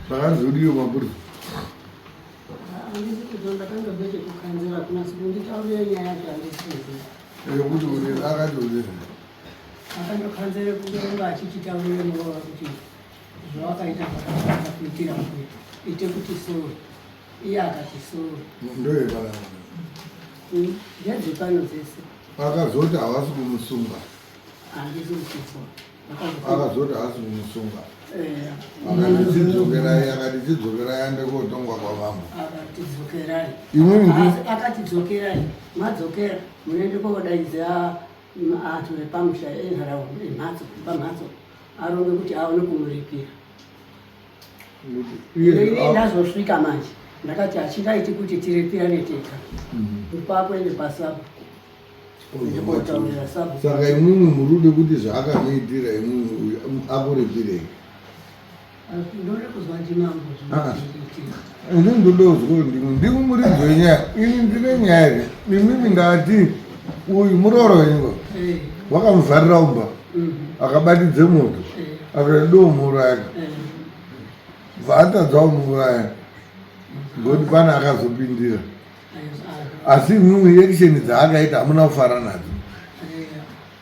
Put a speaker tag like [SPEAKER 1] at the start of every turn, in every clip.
[SPEAKER 1] Zvakazodiwa maburi. Yekuti uri akatozera.
[SPEAKER 2] Akandokhanzere kuronga achichitaurira murowa kuti zvawakaita zvakanaka kuitira kuti ite kuti soro. Iye akati soro.
[SPEAKER 1] Ndoyepanapa.
[SPEAKER 2] Ndedzipano dzese.
[SPEAKER 1] Akazoti havasi kumusunga.
[SPEAKER 2] Handisi kuchifo.
[SPEAKER 1] Akazoti havasi kumusunga. Akati tidzokerai ande kotongwa kwamambo.
[SPEAKER 2] Akati dzokerai. Madzokera munoende kodaidza antu epamusha enharaunda pamhatso aronge kuti aone kumuripira. Ine ndazosvika manje ndakati achingaiti kuti tiripirane tega. Ipapo pasaba.
[SPEAKER 1] Saka imwimwi murude kuti zvaakanoitira imwimwi akuripirei.
[SPEAKER 2] Ndode kuzwa ndimambo
[SPEAKER 1] ini ndodozwa ndimi muridzi wenyaya. Ini ndine nyaya imimi ndati uyu murooro wenyu wakamuvharira umba akabatidze moto akadomuuraya bva kumuuraya ngoti pane akazopindira. Asi imwimwi ekisheni dzaakaita hamuna kufara nadzo.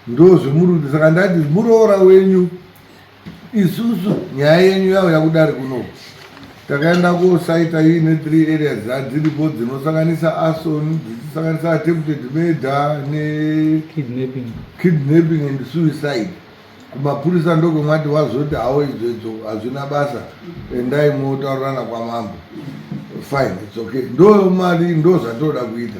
[SPEAKER 1] Ndozvemurudi. Saka ndati muroora wenyu isusu nyaya yenyu yauya kudari kuno takaenda kosaita ine 3 areas dziripo dzinosanganisa arson, dzichisanganisa attempted murder kidnapping and suicide. Kumapurisa ndokwemwati wazoti hawo izvedzo hazvina basa endai motaurirana kwamambo. Fine, it's okay. Ndo mari ndo zvatoda kuita.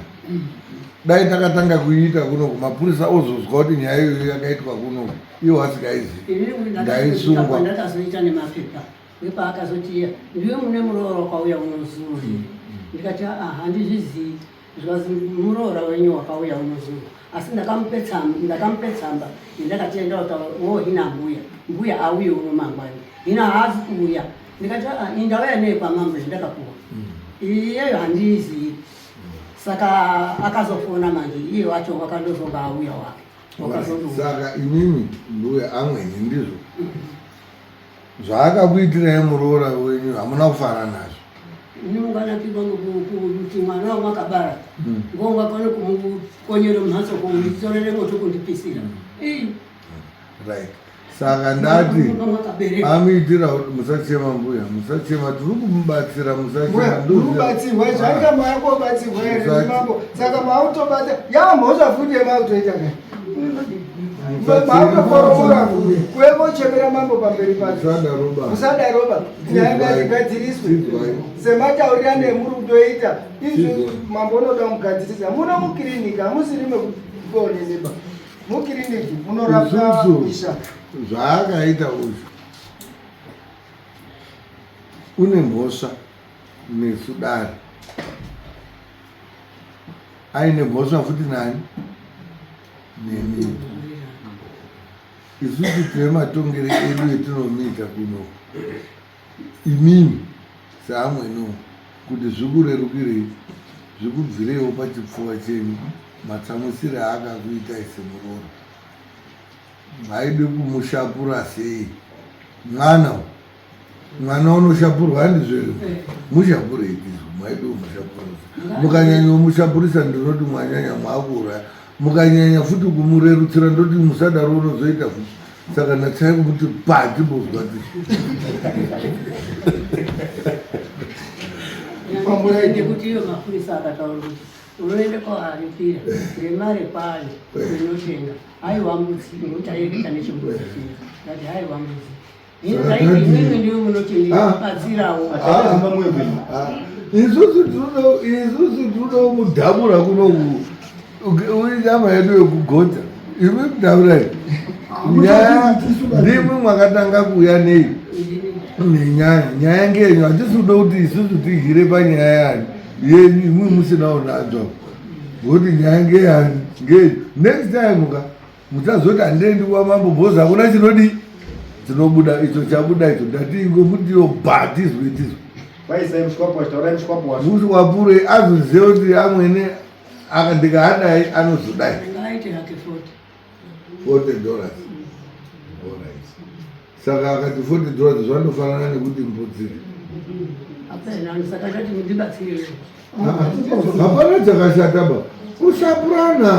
[SPEAKER 1] Dai takatanga kuita kuno kumapurisa ozozwa kuti nyaya iyoyo yakaitwa kuno iwo asikaizivi ndaisungwa.
[SPEAKER 2] Ndakazoita nemapepa paakazoti ndiwe mune muroora wakauya unozuru. Ndikati handizvizii zvikazi muroora wenyu wakauya unozuru. Asi ndakamupe tsamba ndakati enda wohina mbuya auye uno mangwani. Hina haazi kuuya. Ndikati ndauya nei kwamambo zvandakapuwa. Iyeyo handizii. Saka akazofona manje iye wacho wakandozonga auya wake.
[SPEAKER 1] Saka imimi mbuya amweni ndizvo zvaakakuitirai muroora wenyu hamuna kufara nazvo.
[SPEAKER 2] Nimunganakirwa kuti mwana wamakabara ngongakone kumukonyera mumhatso kunditorere moto kundipisira.
[SPEAKER 1] Right. Saka ndati amuitira kuti musachema mbuya, musachema, tiri kumubatsira, musachema.
[SPEAKER 3] Murubatsirwa zvanga mayakobatsirwa here mambo. Saka mautobata yamhosva futi yemautoita ne. Mautoforomoka kuyekochemera mambo pamberi pake. Musadaroba. Ngazigadziriswe. Semataurira nemuri kutoita. Izvi mambo unoda kugadzirisa. Muno mukirinika musiri mekuoneneba. Mukiriniki munorapwa isha.
[SPEAKER 1] Zvaakaita uyu une mhosva nesudare, aine mhosva futi nani nemi. Isusu tine matongere edu etinomiita kuno imimi seamweniwo kuti zvikurerukirei, zvikubvireiwo pachipfuva chenyu matsamusire aakakuita semurooro. Maide kumushapura sei mwana unoshapurwa handizvo mushapurei izvo maide kumushapura. Mukanyanya kumushapurisa ndinoti mwanyanya mwakuuraya. Mukanyanya futi kumurerutsira ndoti musadaro unozoita futi. Saka natsai kumuti pati bozwa
[SPEAKER 2] kuti iyo mapurisa akataura kuti unoende koaripira remare pari inotenga haiwambudzi nokuti airika nechimbuzi chino ngati haiwambudzi imimi ndiyo munotibatsirawo.
[SPEAKER 1] Isusu tinoda mudhabura kunoku nyama yedu yekugota imi mudhaburai nyaya ndimwi mwakatanga kuuya nei nenyaya ngenyu. Hatisi kuda kuti isusu tigire panyaya yani yenyu imwi musinawo nadzo ngoti nyaya ngeyani ngenyu. Next time muchazoti handiendi kwamambo bhozi hakuna chinodi chinobuda icho chabuda icho ndatingomutiwo bhatizwe tizwe muswapure azoziva kuti amwene ndikahadai anozodai $40. Saka akati $40 zvandofanana nekuti mbudzire
[SPEAKER 2] apena ndisakashati mundibatsire
[SPEAKER 1] hapana chakashata ba kushapurana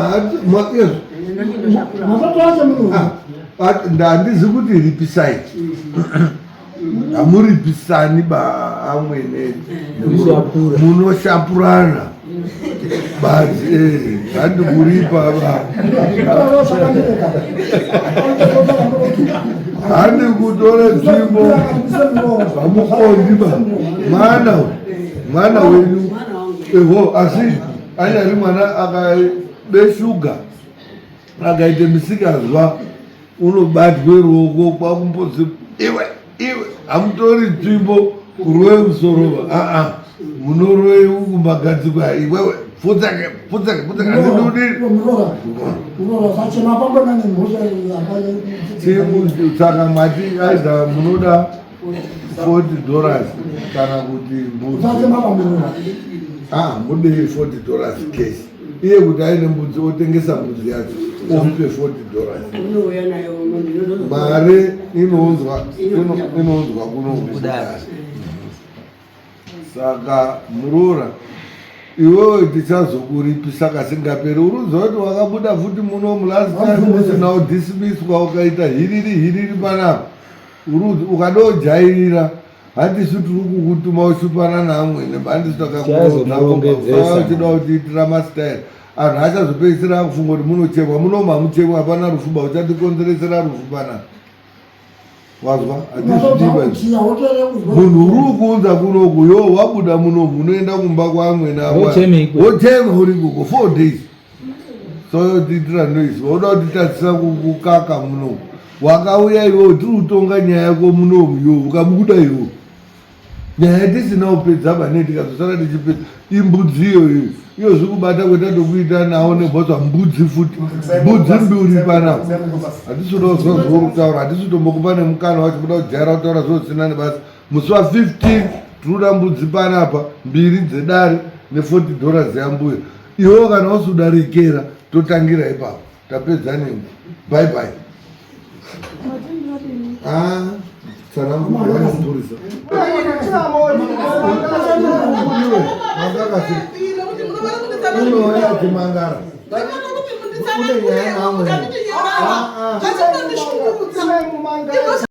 [SPEAKER 1] ndandizi kuti ripisai hamuripisani ba amwene munoshapurana basi handikuripa ba handi kutore nzvimbo hamukondi ba mwana wenyu eho asi anyari mwana akabeshuga akaite misikazwa unobatwe ruoko kwakumbozi iwe hamutori nzvimbo rowe musoroba munorowe kumagadzikwa iwewe futsake saka mati aida munoda $40 kana kuti mbudzi mude $40 cash iye kuti aine mbudzi otengesa mbudzi yacho omupe $40 mari inounzwa kunokuda saka murora iwewe tichazokuripisa kasingaperi uruziva kuti wakabuda futi munomu last time usina udismiswa ukaita hiriri panapa ukadojairira handisi tiri kukutuma ushupana neamwene handisi takakuchida kutiitira mastyle anhu achazopeisira akufunga kuti munochekwa munomu hamuchekwa hapana rufuba uchatikonzeresera rufubanaa wazwa munhu uri kuunza kunoku yo wabuda munomu unoenda kumba kwamwene wochema uri kuko 4 days so tiitira noisi unoda kutitatisa kukaka munomu wakauya iwo tiri kutonga nyaya yako munomu yo ukabuda iwo nyaya tisina kupedza pane tikazosara tichipedza imbudziyo iyo zvikubata kwetatokuita nawo nebhosva mbudzi futi mbudzi mbiri panapa hatisiuda kuzwa zvorutaura hatisiutombokupa nemukana wacho kuda kujaira kutaura zvosina nebasa musi wa15 tinoda mbudzi panapa 2 dzedare ne$40 yambuya iwo kana wasuda rekera totangira ipapo tapedza nemu bye bye saramupurisa unoya timangara